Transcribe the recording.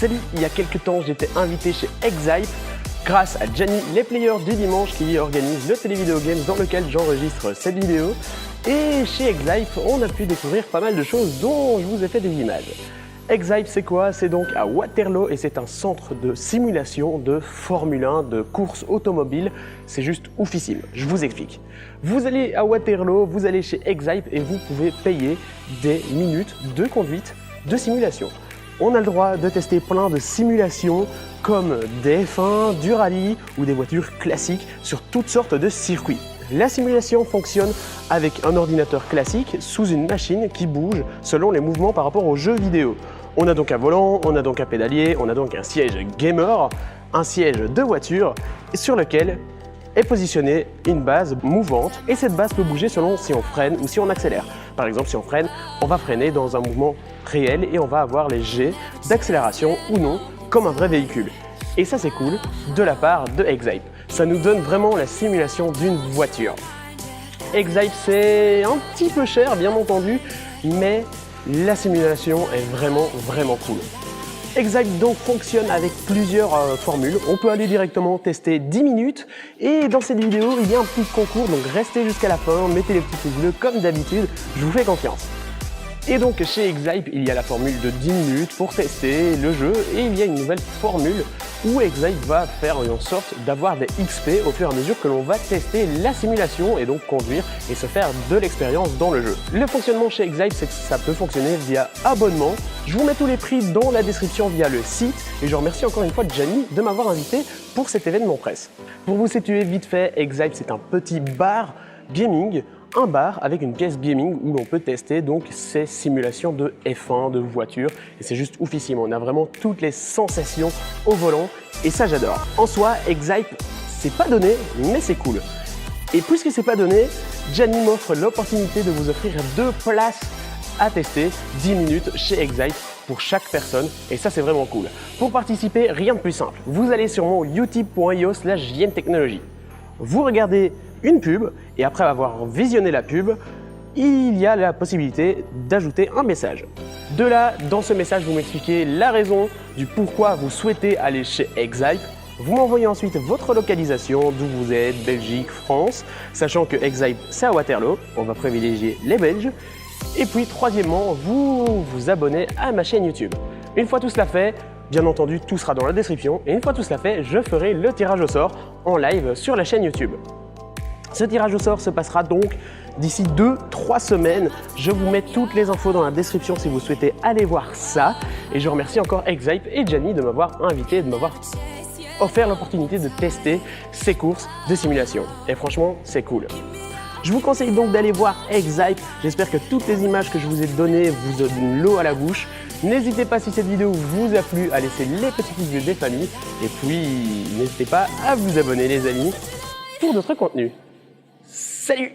Salut, il y a quelques temps, j'étais invité chez Exhype grâce à Gianni, les players du dimanche qui organise le Télévideo Games dans lequel j'enregistre cette vidéo. Et chez Exhype, on a pu découvrir pas mal de choses dont je vous ai fait des images. Exhype, c'est quoi? C'est donc à Waterloo et c'est un centre de simulation de Formule 1, de course automobile. C'est juste oufissime, je vous explique. Vous allez à Waterloo, vous allez chez Exhype et vous pouvez payer des minutes de conduite de simulation. On a le droit de tester plein de simulations comme des F1, du rallye ou des voitures classiques sur toutes sortes de circuits. La simulation fonctionne avec un ordinateur classique sous une machine qui bouge selon les mouvements par rapport aux jeux vidéo. On a donc un volant, on a donc un pédalier, on a donc un siège gamer, un siège de voiture sur lequel est positionnée une base mouvante et cette base peut bouger selon si on freine ou si on accélère. Par exemple, si on freine, on va freiner dans un mouvement réel et on va avoir les jets d'accélération ou non comme un vrai véhicule. Et ça c'est cool de la part de Exhype. Ça nous donne vraiment la simulation d'une voiture. Exhype c'est un petit peu cher bien entendu, mais la simulation est vraiment cool. Exhype donc fonctionne avec plusieurs formules. On peut aller directement tester 10 minutes et dans cette vidéo il y a un petit concours, donc restez jusqu'à la fin, mettez les petits pouces bleus comme d'habitude, je vous fais confiance. Et donc chez Exhype il y a la formule de 10 minutes pour tester le jeu et il y a une nouvelle formule où Exhype va faire en sorte d'avoir des XP au fur et à mesure que l'on va tester la simulation et donc conduire et se faire de l'expérience dans le jeu. Le fonctionnement chez Exhype, c'est que ça peut fonctionner via abonnement. Je vous mets tous les prix dans la description via le site et je remercie encore une fois Gianni de m'avoir invité pour cet événement presse. Pour vous situer vite fait, Exhype c'est un petit bar gaming, un bar avec une pièce gaming où l'on peut tester donc ces simulations de F1, de voiture et c'est juste oufissime, on a vraiment toutes les sensations au volant et ça j'adore. En soi, Exhype c'est pas donné mais c'est cool. Et puisque c'est pas donné, Gianni m'offre l'opportunité de vous offrir 2 places à tester 10 minutes chez Exhype pour chaque personne et ça c'est vraiment cool. Pour participer, rien de plus simple, vous allez sur mon utip.io/jntechnologie. Vous regardez une pub et après avoir visionné la pub, il y a la possibilité d'ajouter un message. De là, dans ce message, vous m'expliquez la raison du pourquoi vous souhaitez aller chez Exhype. Vous m'envoyez ensuite votre localisation, d'où vous êtes, Belgique, France, sachant que Exhype c'est à Waterloo, on va privilégier les Belges. Et puis troisièmement, vous vous abonnez à ma chaîne YouTube. Une fois tout cela fait, bien entendu, tout sera dans la description. Et une fois tout cela fait, je ferai le tirage au sort en live sur la chaîne YouTube. Ce tirage au sort se passera donc d'ici 2-3 semaines. Je vous mets toutes les infos dans la description si vous souhaitez aller voir ça. Et je remercie encore Exhype et Gianni de m'avoir invité, de m'avoir offert l'opportunité de tester ces courses de simulation. Et franchement, c'est cool. Je vous conseille donc d'aller voir Exhype. J'espère que toutes les images que je vous ai données vous donnent l'eau à la bouche. N'hésitez pas, si cette vidéo vous a plu, à laisser les petits pouces bleus des familles. Et puis, n'hésitez pas à vous abonner les amis pour d'autres contenus. Salut!